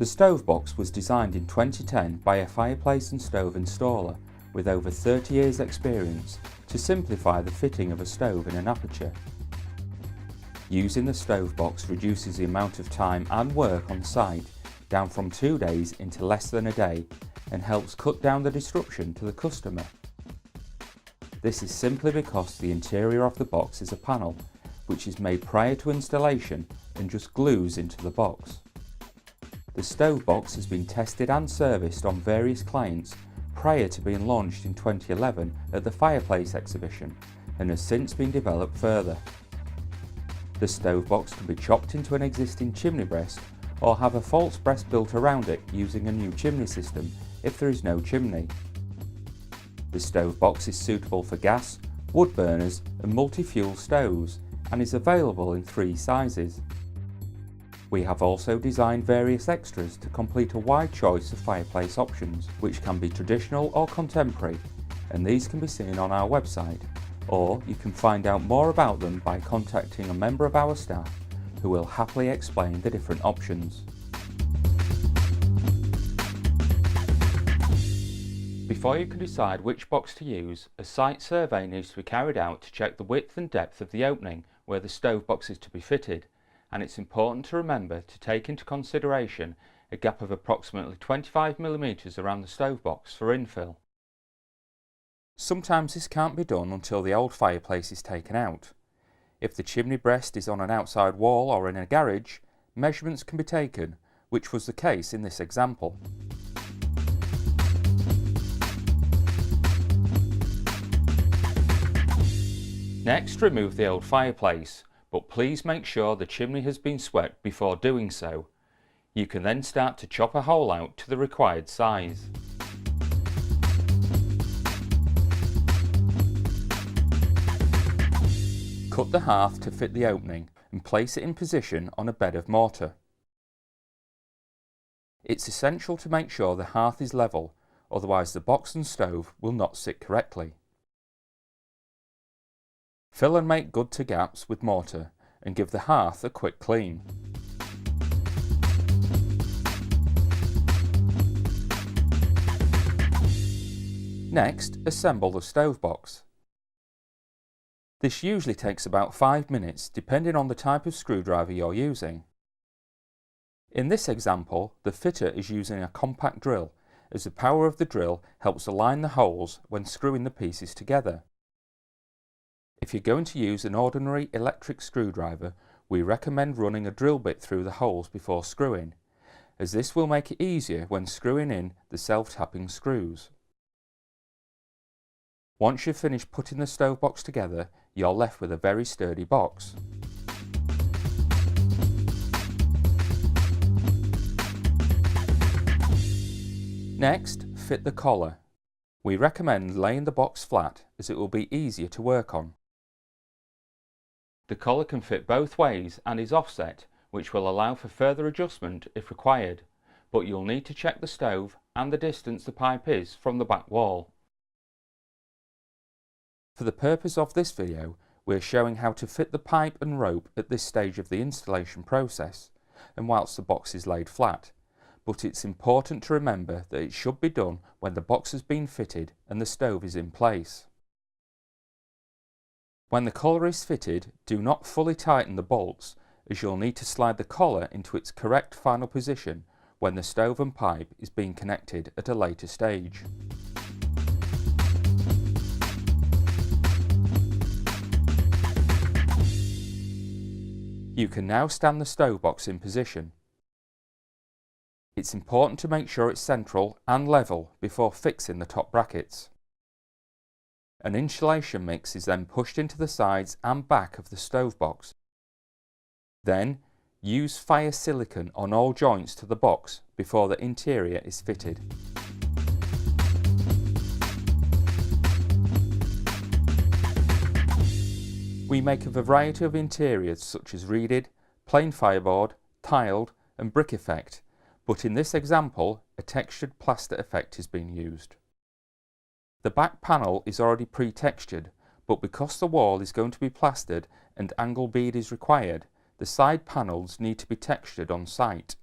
The stove box was designed in 2010 by a fireplace and stove installer with over 30 years experience to simplify the fitting of a stove in an aperture. Using the stove box reduces the amount of time and work on site down from 2 days into less than a day and helps cut down the disruption to the customer. This is simply because the interior of the box is a panel which is made prior to installation and just glues into the box. The stove box has been tested and serviced on various clients prior to being launched in 2011 at the Fireplace exhibition and has since been developed further. The stove box can be chopped into an existing chimney breast or have a false breast built around it using a new chimney system if there is no chimney. The stove box is suitable for gas, wood burners and multi-fuel stoves and is available in 3 sizes. We have also designed various extras to complete a wide choice of fireplace options, which can be traditional or contemporary, and these can be seen on our website, or you can find out more about them by contacting a member of our staff who will happily explain the different options. Before you can decide which box to use, a site survey needs to be carried out to check the width and depth of the opening where the stove box is to be fitted, and it's important to remember to take into consideration a gap of approximately 25mm around the stove box for infill. Sometimes this can't be done until the old fireplace is taken out. If the chimney breast is on an outside wall or in a garage, measurements can be taken, which was the case in this example. Next, remove the old fireplace, but please make sure the chimney has been swept before doing so. You can then start to chop a hole out to the required size. Cut the hearth to fit the opening and place it in position on a bed of mortar. It's essential to make sure the hearth is level, otherwise the box and stove will not sit correctly. Fill and make good to gaps with mortar and give the hearth a quick clean. Next, assemble the stove box. This usually takes about 5 minutes depending on the type of screwdriver you're using. In this example, the fitter is using a compact drill as the power of the drill helps align the holes when screwing the pieces together. If you're going to use an ordinary electric screwdriver, we recommend running a drill bit through the holes before screwing, as this will make it easier when screwing in the self-tapping screws. Once you've finished putting the stove box together, you're left with a very sturdy box. Next, fit the collar. We recommend laying the box flat as it will be easier to work on. The collar can fit both ways and is offset, which will allow for further adjustment if required, but you'll need to check the stove and the distance the pipe is from the back wall. For the purpose of this video, we're showing how to fit the pipe and rope at this stage of the installation process, and whilst the box is laid flat, but it's important to remember that it should be done when the box has been fitted and the stove is in place. When the collar is fitted, do not fully tighten the bolts, as you'll need to slide the collar into its correct final position when the stove and pipe is being connected at a later stage. You can now stand the stove box in position. It's important to make sure it's central and level before fixing the top brackets. An insulation mix is then pushed into the sides and back of the stove box. Then, use fire silicone on all joints to the box before the interior is fitted. We make a variety of interiors such as reeded, plain fireboard, tiled and brick effect, but in this example a textured plaster effect is being used. The back panel is already pre-textured, but because the wall is going to be plastered and angle bead is required, the side panels need to be textured on site.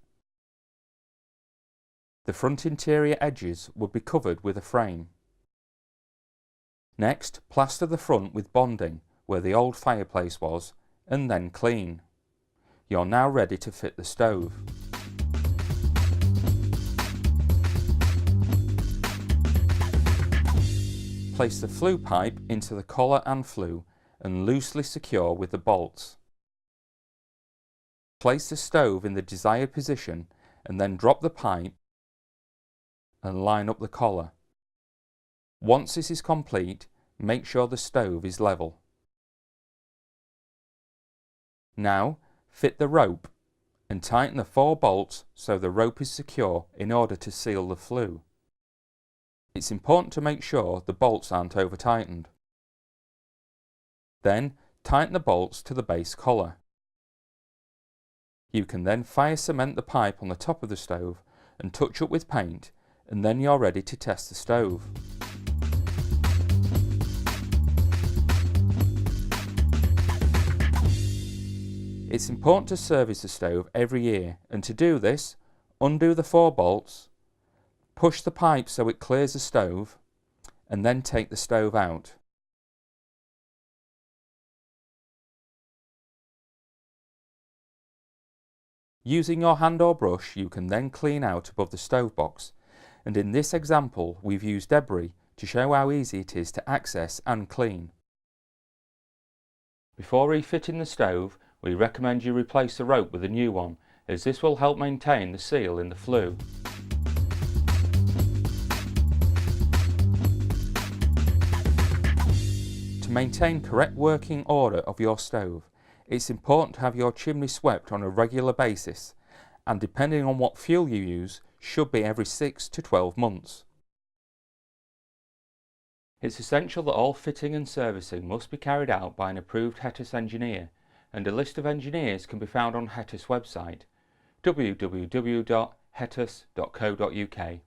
The front interior edges would be covered with a frame. Next, plaster the front with bonding where the old fireplace was, and then clean. You're now ready to fit the stove. Place the flue pipe into the collar and flue and loosely secure with the bolts. Place the stove in the desired position and then drop the pipe and line up the collar. Once this is complete, make sure the stove is level. Now, fit the rope and tighten the 4 bolts so the rope is secure in order to seal the flue. It's important to make sure the bolts aren't over tightened. Then, tighten the bolts to the base collar. You can then fire cement the pipe on the top of the stove and touch up with paint, and then you're ready to test the stove. It's important to service the stove every year, and to do this, undo the 4 bolts, push the pipe so it clears the stove, and then take the stove out. Using your hand or brush, you can then clean out above the stove box, and in this example we've used debris to show how easy it is to access and clean. Before refitting the stove, we recommend you replace the rope with a new one, as this will help maintain the seal in the flue. To maintain correct working order of your stove, it's important to have your chimney swept on a regular basis, and depending on what fuel you use, should be every 6 to 12 months. It's essential that all fitting and servicing must be carried out by an approved hearth engineer, and a list of engineers can be found on hearth's website, www.hearth.co.uk.